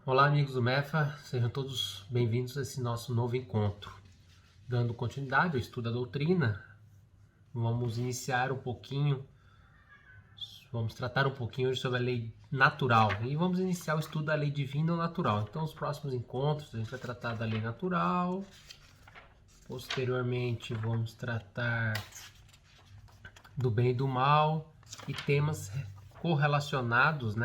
Olá, amigos do MEFA, sejam todos bem-vindos a esse nosso novo encontro. Dando continuidade ao estudo da doutrina, vamos tratar um pouquinho hoje sobre a lei natural e vamos iniciar o estudo da lei divina ou natural. Então, os próximos encontros a gente vai tratar da lei natural, posteriormente vamos tratar do bem e do mal e temas correlacionados,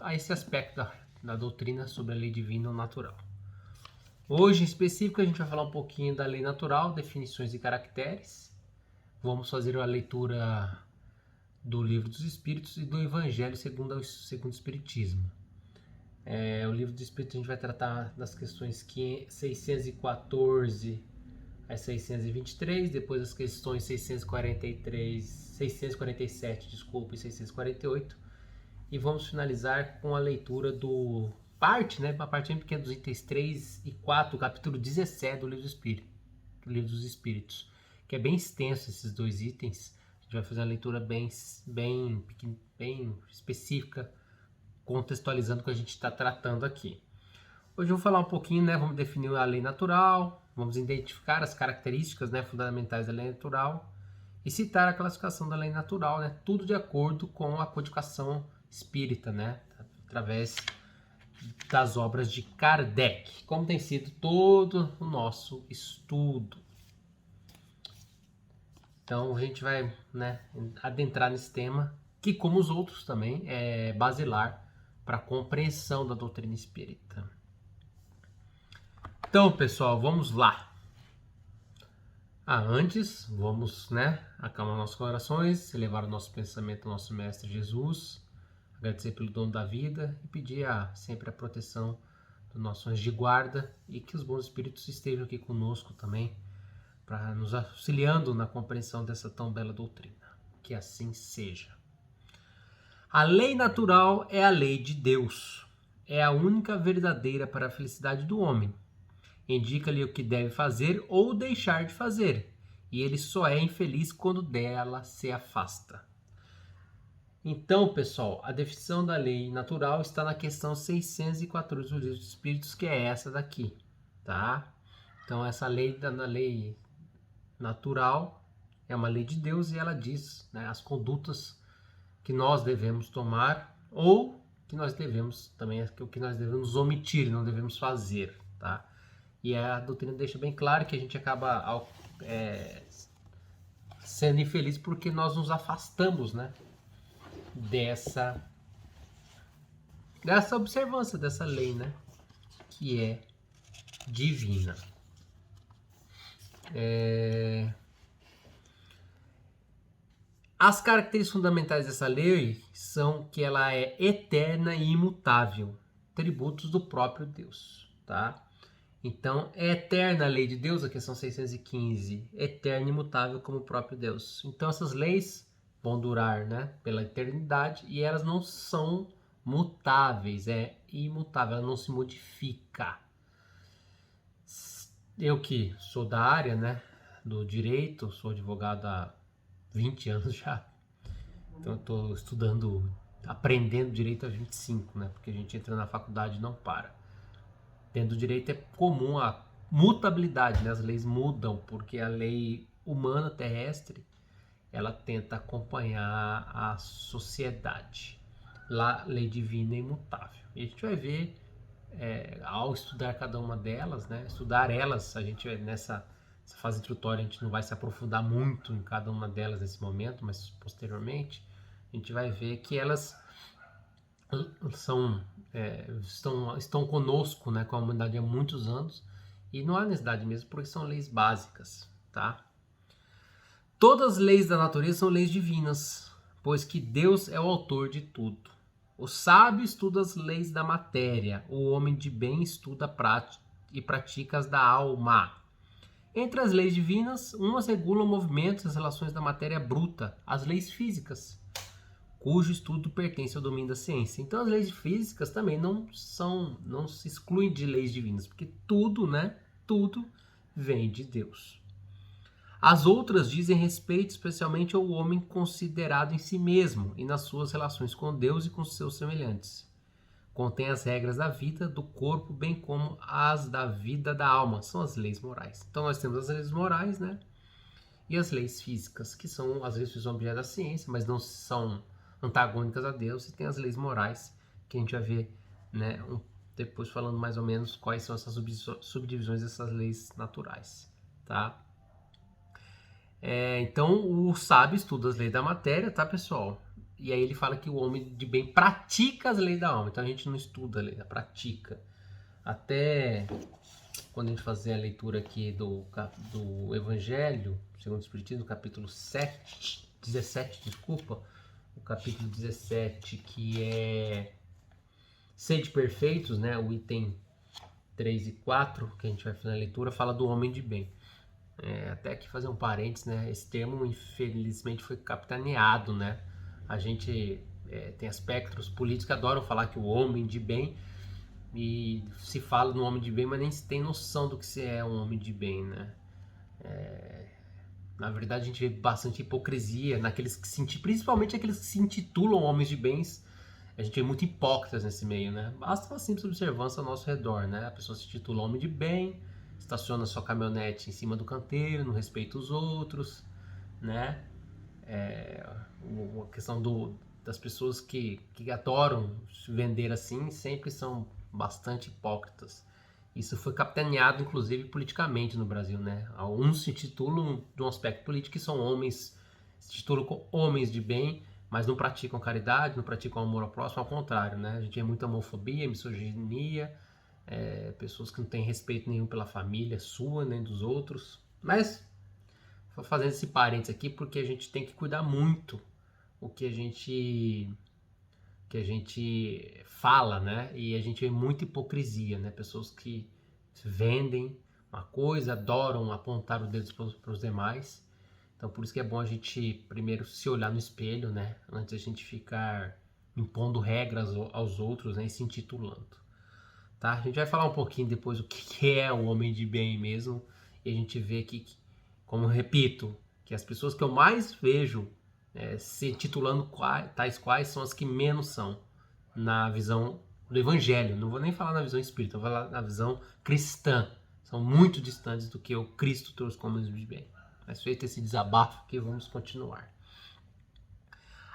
a esse aspecto da doutrina sobre a lei divina ou natural. Hoje, em específico, a gente vai falar um pouquinho da lei natural, definições e caracteres. Vamos fazer a leitura do Livro dos Espíritos e do Evangelho segundo o Espiritismo. O Livro dos Espíritos a gente vai tratar das questões 614 a 623, depois as questões 647 e 648. E vamos finalizar com a leitura uma parte bem pequena dos itens 3 e 4, capítulo 17 do Livro dos Espíritos, que é bem extenso esses dois itens. A gente vai fazer uma leitura bem específica, contextualizando o que a gente está tratando aqui. Hoje eu vou falar um pouquinho, vamos definir a lei natural, vamos identificar as características fundamentais da lei natural e citar a classificação da lei natural, tudo de acordo com a codificação espírita, através das obras de Kardec, como tem sido todo o nosso estudo. Então a gente vai adentrar nesse tema, que como os outros também é basilar para a compreensão da doutrina espírita. Então, pessoal, vamos lá. Antes, vamos acalmar nossos corações, elevar o nosso pensamento ao nosso Mestre Jesus, agradecer pelo dom da vida e pedir sempre a proteção do nosso anjo de guarda e que os bons espíritos estejam aqui conosco também, para nos auxiliando na compreensão dessa tão bela doutrina. Que assim seja. A lei natural é a lei de Deus. É a única verdadeira para a felicidade do homem. Indica-lhe o que deve fazer ou deixar de fazer, e ele só é infeliz quando dela se afasta. Então, pessoal, a definição da lei natural está na questão 614 do Livro dos Espíritos, que é essa daqui, tá? Então, essa lei natural é uma lei de Deus e ela diz as condutas que nós devemos tomar ou que nós devemos também, o que nós devemos omitir, não devemos fazer, tá? E a doutrina deixa bem claro que a gente acaba sendo infeliz porque nós nos afastamos, dessa observância dessa lei, que é divina. As características fundamentais dessa lei são que ela é eterna e imutável, tributos do próprio Deus, tá? Então, é eterna a lei de Deus, a questão 615, eterna e imutável como o próprio Deus. Então, essas leis vão durar pela eternidade e elas não são mutáveis, é imutável, ela não se modifica. Eu que sou da área do direito, sou advogado há 20 anos já, então eu estou aprendendo direito há 25, porque a gente entra na faculdade e não para. Dentro do direito é comum a mutabilidade, as leis mudam, porque a lei humana terrestre, ela tenta acompanhar a sociedade. Lá, lei divina é imutável. E a gente vai ver, ao estudar cada uma delas, estudar elas, a gente nessa fase introdutória, a gente não vai se aprofundar muito em cada uma delas nesse momento, mas posteriormente, a gente vai ver que elas estão conosco, com a humanidade há muitos anos, e não há necessidade mesmo, porque são leis básicas, tá? Todas as leis da natureza são leis divinas, pois que Deus é o autor de tudo. O sábio estuda as leis da matéria, o homem de bem estuda e pratica as da alma. Entre as leis divinas, umas regulam movimentos e as relações da matéria bruta, as leis físicas, cujo estudo pertence ao domínio da ciência. Então as leis físicas também não se excluem de leis divinas, porque tudo vem de Deus. As outras dizem respeito especialmente ao homem considerado em si mesmo e nas suas relações com Deus e com seus semelhantes. Contém as regras da vida, do corpo, bem como as da vida da alma, são as leis morais. Então nós temos as leis morais, né? E as leis físicas, que são as leis que são objeto da ciência, mas não são antagônicas a Deus, e tem as leis morais, que a gente vai ver, né, depois falando mais ou menos quais são essas subdivisões dessas leis naturais, tá? Então o sábio estuda as leis da matéria, tá, pessoal? E aí ele fala que o homem de bem pratica as leis da alma. Então a gente não estuda a lei, pratica. Até quando a gente fazer a leitura aqui do Evangelho, segundo o Espiritismo, capítulo 17, desculpa, o capítulo 17, que é Sede Perfeitos, né, o item 3 e 4, que a gente vai fazer a leitura, fala do homem de bem. Até aqui fazer um parênteses, né, esse termo infelizmente foi capitaneado, né, a gente tem aspectos políticos que adoram falar que o homem de bem, e se fala no homem de bem, mas nem se tem noção do que se é um homem de bem, né? Na verdade, a gente vê bastante hipocrisia naqueles que principalmente aqueles que se intitulam homens de bens. A gente vê muito hipócritas nesse meio, né? Basta uma simples observância ao nosso redor, né? A pessoa se intitula homem de bem, estaciona sua caminhonete em cima do canteiro, não respeita os outros, né? A questão das pessoas que adoram se vender assim sempre são bastante hipócritas. Isso foi capitaneado, inclusive, politicamente no Brasil, né? Alguns se titulam de um aspecto político que são homens, se titulam como homens de bem, mas não praticam caridade, não praticam amor ao próximo, ao contrário, né? A gente tem muita homofobia, misoginia, pessoas que não têm respeito nenhum pela família sua, nem dos outros. Mas, vou fazendo esse parênteses aqui, porque a gente tem que cuidar muito o que a gente fala, né? E a gente vê muita hipocrisia, né? Pessoas que vendem uma coisa, adoram apontar o dedo para os demais. Então, por isso que é bom a gente primeiro se olhar no espelho, né? Antes a gente ficar impondo regras aos outros, né? E se intitulando, tá? A gente vai falar um pouquinho depois o que é o homem de bem mesmo. E a gente vê que, como eu repito, que as pessoas que eu mais vejo se titulando tais quais são as que menos são na visão do Evangelho. Não vou nem falar na visão espírita, vou falar na visão cristã. São muito distantes do que o Cristo trouxe como homens de bem. Mas feito esse desabafo aqui, vamos continuar.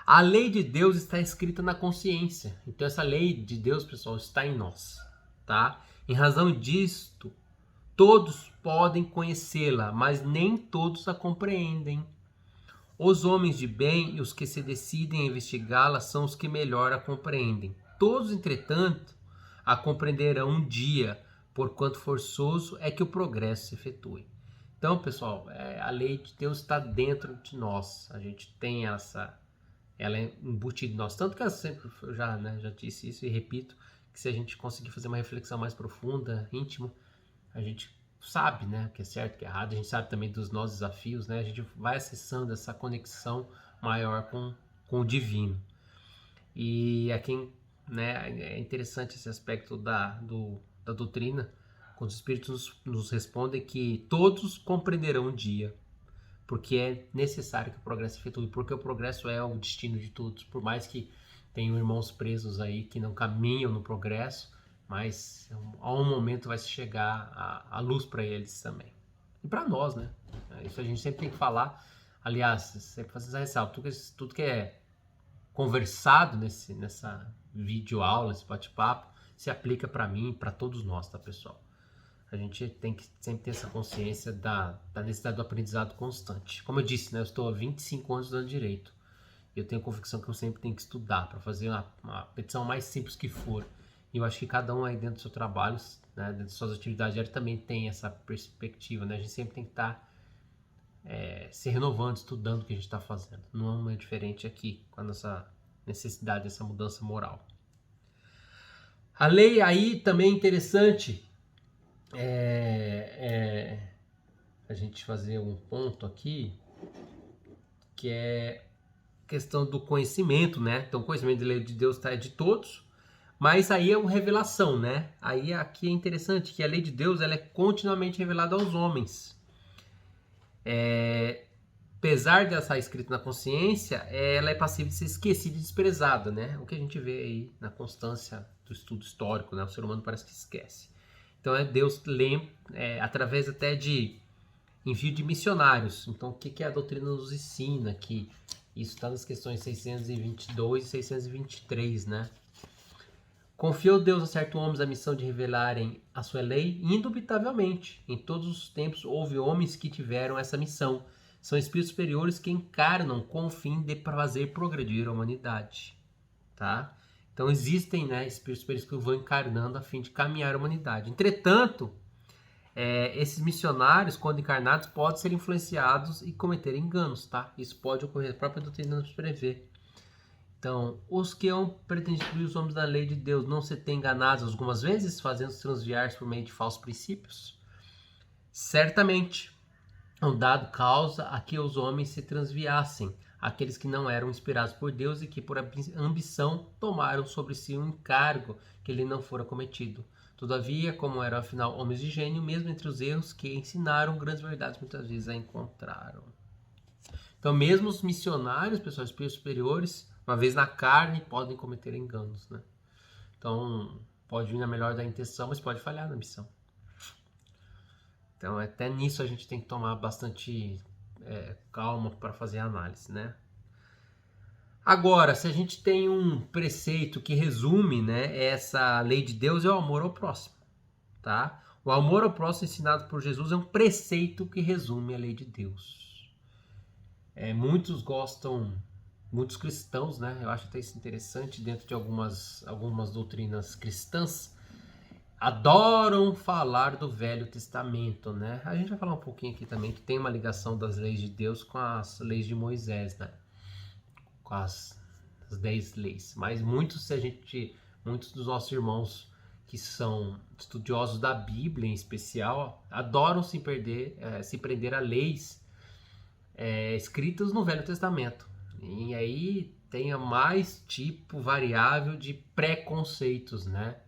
A lei de Deus está escrita na consciência. Então essa lei de Deus, pessoal, está em nós, tá? Em razão disto, todos podem conhecê-la, mas nem todos a compreendem. Os homens de bem e os que se decidem a investigá-la são os que melhor a compreendem. Todos, entretanto, a compreenderão um dia, porquanto forçoso é que o progresso se efetue. Então, pessoal, a lei de Deus está dentro de nós. A gente tem ela é embutida em nós. Tanto que eu sempre já disse isso e repito, que se a gente conseguir fazer uma reflexão mais profunda, íntima, a gente sabe, né, o que é certo, o que é errado, a gente sabe também dos nossos desafios, né, a gente vai acessando essa conexão maior com o divino. E aqui, né, é interessante esse aspecto da doutrina, quando os espíritos nos respondem que todos compreenderão um dia, porque é necessário que o progresso se efetue, porque o progresso é o destino de todos, por mais que tenham irmãos presos aí que não caminham no progresso, mas a um momento vai se chegar a luz para eles também. E para nós, né? Isso a gente sempre tem que falar. Aliás, sempre fazer essa ressalva. Tudo que é conversado nessa videoaula, esse bate-papo, se aplica para mim e para todos nós, tá, pessoal? A gente tem que sempre ter essa consciência da necessidade do aprendizado constante. Como eu disse, né? Eu estou há 25 anos estudando direito. Eu tenho a convicção que eu sempre tenho que estudar para fazer uma petição mais simples que for. E eu acho que cada um aí dentro do seu trabalho, né, dentro das suas atividades diárias, também tem essa perspectiva, né? A gente sempre tem que estar se renovando, estudando o que a gente está fazendo. Não é diferente aqui, com a nossa necessidade dessa mudança moral. A lei aí também é interessante a gente fazer um ponto aqui, que é a questão do conhecimento, né? Então, o conhecimento da lei de Deus é de todos, mas aí é uma revelação, né? Aí aqui é interessante que a lei de Deus ela é continuamente revelada aos homens. Apesar de ela estar escrita na consciência, ela é passível de ser esquecida e desprezada, né? O que a gente vê aí na constância do estudo histórico, né? O ser humano parece que esquece. Então Deus lembra, através até de envio de missionários. Então o que a doutrina nos ensina aqui? Isso está nas questões 622 e 623, né? Confiou Deus a certos homens a missão de revelarem a sua lei? Indubitavelmente. Em todos os tempos houve homens que tiveram essa missão. São espíritos superiores que encarnam com o fim de fazer progredir a humanidade. Tá? Então existem, né, espíritos superiores que vão encarnando a fim de caminhar a humanidade. Entretanto, esses missionários, quando encarnados, podem ser influenciados e cometer enganos. Tá? Isso pode ocorrer, a própria doutrina nos prevê. Então, os que pretendem destruir os homens da lei de Deus não se têm enganados algumas vezes, fazendo-se transviar por meio de falsos princípios? Certamente, um dado causa a que os homens se transviassem, aqueles que não eram inspirados por Deus e que por ambição tomaram sobre si um encargo que lhe não fora cometido. Todavia, como eram afinal homens de gênio, mesmo entre os erros que ensinaram, grandes verdades muitas vezes a encontraram. Então, mesmo os missionários, pessoal, espíritos superiores, uma vez na carne, podem cometer enganos, né? Então, pode vir na melhor da intenção, mas pode falhar na missão. Então, até nisso a gente tem que tomar bastante calma para fazer a análise, né? Agora, se a gente tem um preceito que resume, né, essa lei de Deus, é o amor ao próximo, tá? O amor ao próximo ensinado por Jesus é um preceito que resume a lei de Deus. Muitos cristãos, né? Eu acho até isso interessante, dentro de algumas doutrinas cristãs, adoram falar do Velho Testamento, né? A gente vai falar um pouquinho aqui também que tem uma ligação das leis de Deus com as leis de Moisés, né? Com as 10 leis. Mas muitos dos nossos irmãos que são estudiosos da Bíblia em especial, adoram se prender a leis escritas no Velho Testamento. E aí tem a mais tipo variável de preconceitos, né?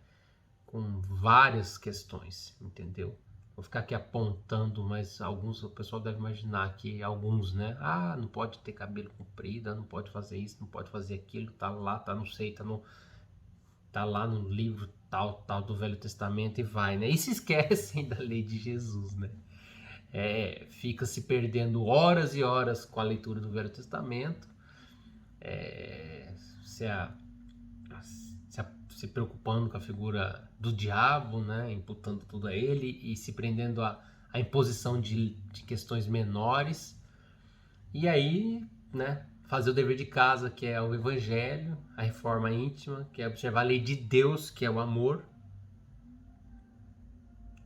Com várias questões, entendeu? Vou ficar aqui apontando, mas alguns, o pessoal deve imaginar que alguns, né? Ah, não pode ter cabelo comprido, não pode fazer isso, não pode fazer aquilo, tá lá, tá não sei, tá lá no livro tal do Velho Testamento e vai, né? E se esquecem da lei de Jesus, né? Fica se perdendo horas e horas com a leitura do Velho Testamento, se preocupando com a figura do diabo, né, imputando tudo a ele e se prendendo à imposição de questões menores. E aí, né, fazer o dever de casa, que é o evangelho, a reforma íntima, que é observar a lei de Deus, que é o amor,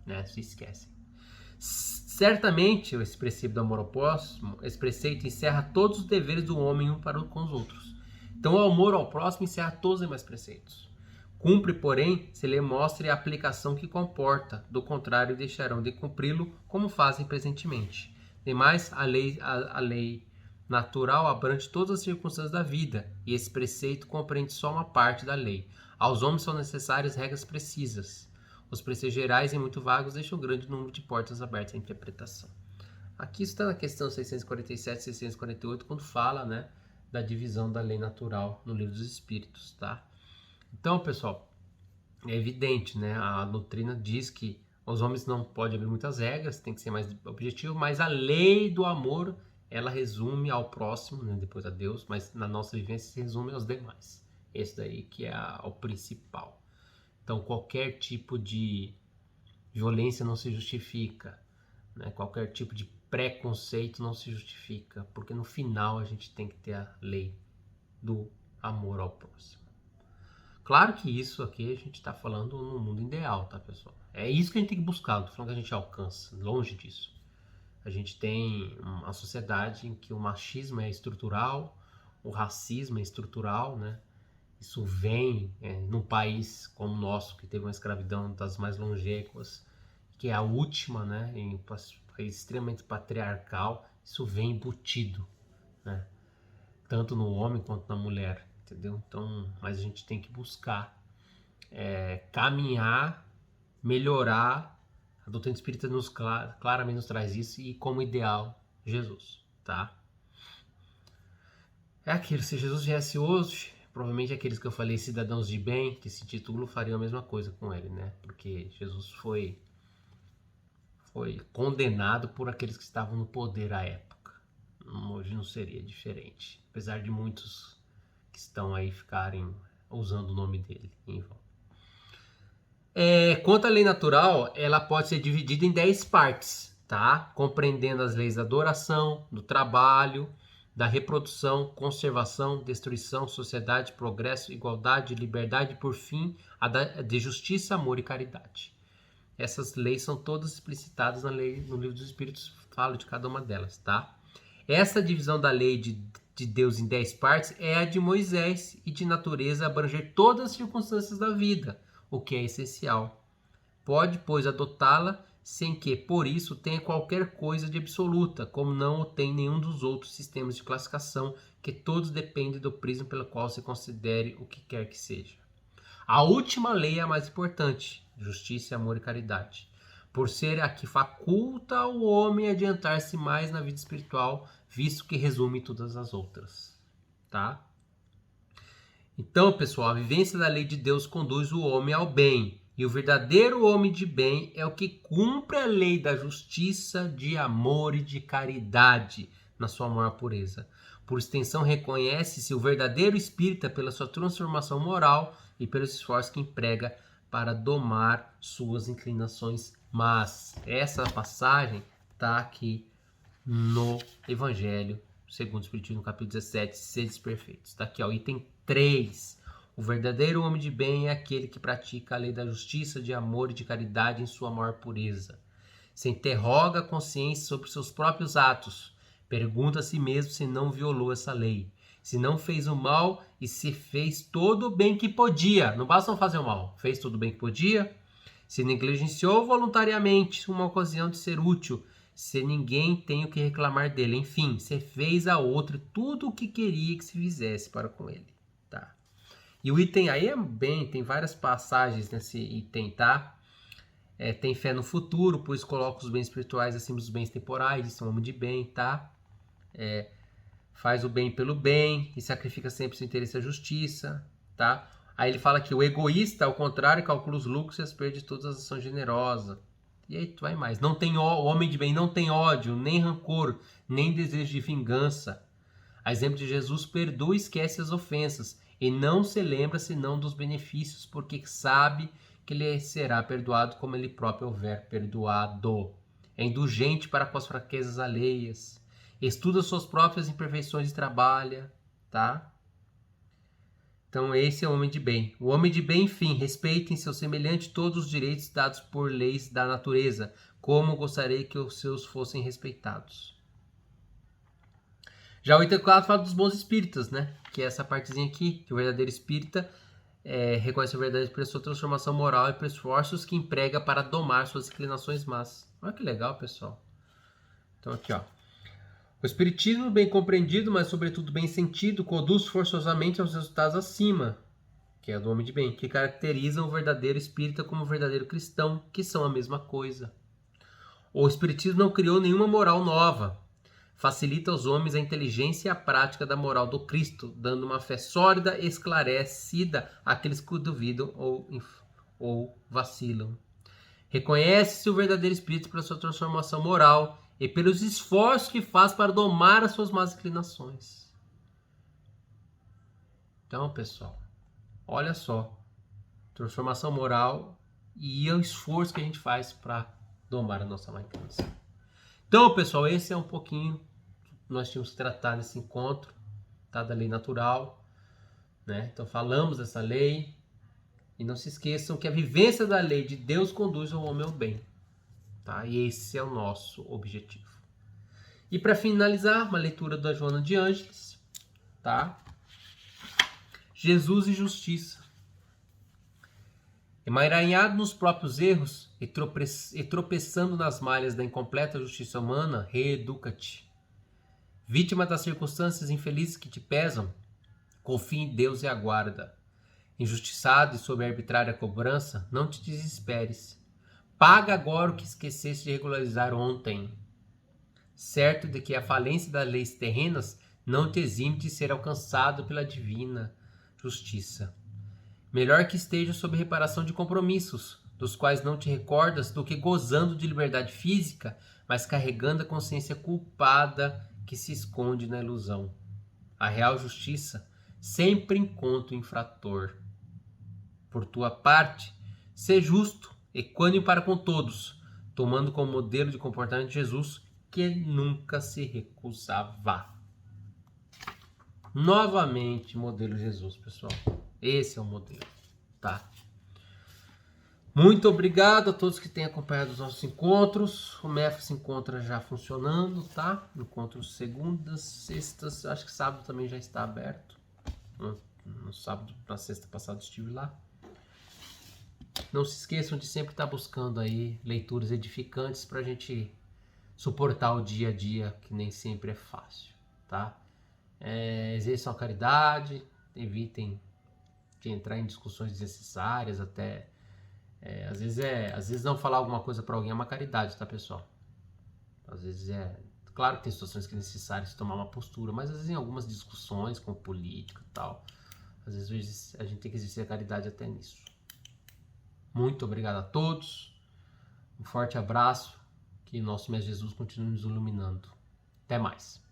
né, se esquecem. Certamente, esse preceito do amor ao próximo, esse preceito encerra todos os deveres do homem um para com os outros. Então, o amor ao próximo encerra todos os demais preceitos. Cumpre, porém, se lhe mostre a aplicação que comporta, do contrário, deixarão de cumpri-lo como fazem presentemente. Demais, a lei natural abrange todas as circunstâncias da vida, e esse preceito compreende só uma parte da lei. Aos homens são necessárias regras precisas. Os preceitos gerais e muito vagos deixam um grande número de portas abertas à interpretação. Aqui está na questão 647 e 648, quando fala, né, da divisão da lei natural no Livro dos Espíritos, tá? Então, pessoal, é evidente, né? A doutrina diz que os homens não podem abrir muitas regras, tem que ser mais objetivo, mas a lei do amor, ela resume ao próximo, né? Depois a Deus, mas na nossa vivência se resume aos demais. Esse daí que é o principal. Então, qualquer tipo de violência não se justifica, né? Qualquer tipo de preconceito não se justifica, porque no final a gente tem que ter a lei do amor ao próximo. Claro que isso aqui a gente está falando no mundo ideal, tá, pessoal? É isso que a gente tem que buscar, não tô falando que a gente alcança, longe disso. A gente tem uma sociedade em que o machismo é estrutural, o racismo é estrutural, né? Isso vem num país como o nosso, que teve uma escravidão das mais longínquas, que é a última, né? Em um país extremamente patriarcal, isso vem embutido, né? Tanto no homem quanto na mulher. Entendeu? Então, mas a gente tem que buscar caminhar, melhorar. A doutrina espírita claramente nos traz isso, e como ideal Jesus, tá? É aquilo, se Jesus viesse hoje, provavelmente aqueles que eu falei, cidadãos de bem, que se titulam, fariam a mesma coisa com ele, né? Porque Jesus foi condenado por aqueles que estavam no poder à época. Hoje não seria diferente, apesar de muitos que estão aí ficarem usando o nome dele em vão. Quanto à lei natural, ela pode ser dividida em 10 partes, tá? Compreendendo as leis da adoração, do trabalho, da reprodução, conservação, destruição, sociedade, progresso, igualdade, liberdade, por fim, a de justiça, amor e caridade. Essas leis são todas explicitadas no Livro dos Espíritos, falo de cada uma delas, tá? Essa divisão da lei de Deus em 10 partes é a de Moisés e de natureza abranger todas as circunstâncias da vida, o que é essencial. Pode, pois, adotá-la sem que, por isso, tenha qualquer coisa de absoluta, como não o tem nenhum dos outros sistemas de classificação, que todos dependem do prisma pelo qual se considere o que quer que seja. A última lei é a mais importante, justiça, amor e caridade, por ser a que faculta ao homem adiantar-se mais na vida espiritual, visto que resume todas as outras, tá? Então, pessoal, a vivência da lei de Deus conduz o homem ao bem, e o verdadeiro homem de bem é o que cumpre a lei da justiça, de amor e de caridade na sua maior pureza. Por extensão, reconhece-se o verdadeiro espírita pela sua transformação moral e pelos esforços que emprega para domar suas inclinações más. Essa passagem está aqui no Evangelho segundo o Espiritismo, no capítulo 17, Sedes Perfeitos. Está aqui, ó, item 3. O verdadeiro homem de bem é aquele que pratica a lei da justiça, de amor e de caridade em sua maior pureza. Se interroga a consciência sobre seus próprios atos. Pergunta a si mesmo se não violou essa lei. Se não fez o mal e se fez todo o bem que podia. Não basta não fazer o mal. Fez todo o bem que podia. Se negligenciou voluntariamente uma ocasião de ser útil. Se ninguém tem o que reclamar dele. Enfim, se fez a outro tudo o que queria que se fizesse para com ele. Tá? E o item aí é bem, tem várias passagens nesse item, tá? Tem fé no futuro, pois coloca os bens espirituais acima dos bens temporais, isso é um homem de bem, tá? Faz o bem pelo bem e sacrifica sempre seu interesse à justiça, tá? Aí ele fala que o egoísta, ao contrário, calcula os lucros e as perdas de todas as ações generosas. E aí tu vai mais. Não tem o homem de bem não tem ódio, nem rancor, nem desejo de vingança. A exemplo de Jesus, perdoa e esquece as ofensas, e não se lembra senão dos benefícios, porque sabe que lhe será perdoado como ele próprio houver perdoado. É indulgente para com as fraquezas alheias. Estuda suas próprias imperfeições e trabalha, tá? Então esse é o homem de bem. O homem de bem, enfim, respeita em seu semelhante todos os direitos dados por leis da natureza, como gostaria que os seus fossem respeitados. Já o item 4 fala dos bons espíritas, né? Que é essa partezinha aqui, que o verdadeiro espírita reconhece a verdade pela sua transformação moral e pelos esforços que emprega para domar suas inclinações más. Olha que legal, pessoal. Então aqui, ó. O espiritismo, bem compreendido, mas sobretudo bem sentido, conduz forçosamente aos resultados acima, que é do homem de bem, que caracterizam o verdadeiro espírita como o verdadeiro cristão, que são a mesma coisa. O espiritismo não criou nenhuma moral nova. Facilita aos homens a inteligência e a prática da moral do Cristo, dando uma fé sólida e esclarecida àqueles que duvidam ou vacilam. Reconhece-se o verdadeiro espírito pela sua transformação moral e pelos esforços que faz para domar as suas más inclinações. Então, pessoal, olha só, transformação moral e o esforço que a gente faz para domar a nossa má inclinação. Então, pessoal, esse é um pouquinho nós tínhamos que tratar nesse encontro, tá? Da lei natural, né? Então falamos dessa lei e não se esqueçam que a vivência da lei de Deus conduz o homem ao bem, tá? E esse é o nosso objetivo. E para finalizar, uma leitura da Joana de Ângeles, tá? Jesus e justiça. Emaranhado nos próprios erros e tropeçando nas malhas da incompleta justiça humana, reeduca-te. Vítima das circunstâncias infelizes que te pesam, confia em Deus e aguarda. Injustiçado e sob a arbitrária cobrança, não te desesperes. Paga agora o que esqueceste de regularizar ontem. certo de que a falência das leis terrenas não te exime de ser alcançado pela divina justiça. Melhor que esteja sob reparação de compromissos, dos quais não te recordas, do que gozando de liberdade física, mas carregando a consciência culpada que se esconde na ilusão. A real justiça sempre encontra o infrator. Por tua parte, sê justo, equânime para com todos, tomando como modelo de comportamento de Jesus, que nunca se recusava. Novamente, modelo Jesus, pessoal. Esse é o modelo, tá? Muito obrigado a todos que têm acompanhado os nossos encontros. O MEF se encontra já funcionando, tá? Encontros segundas, sextas, acho que sábado também já está aberto. No sábado, na sexta passada estive lá. Não se esqueçam de sempre estar buscando aí leituras edificantes para a gente suportar o dia a dia, que nem sempre é fácil, tá? Exerçam a caridade, evitem de entrar em discussões desnecessárias, até às vezes não falar alguma coisa para alguém é uma caridade, tá, pessoal? Às vezes claro que tem situações que é necessário se tomar uma postura, mas às vezes em algumas discussões com política e tal, às vezes a gente tem que exercer a caridade até nisso. Muito obrigado a todos, um forte abraço, que nosso Mestre Jesus continue nos iluminando. Até mais.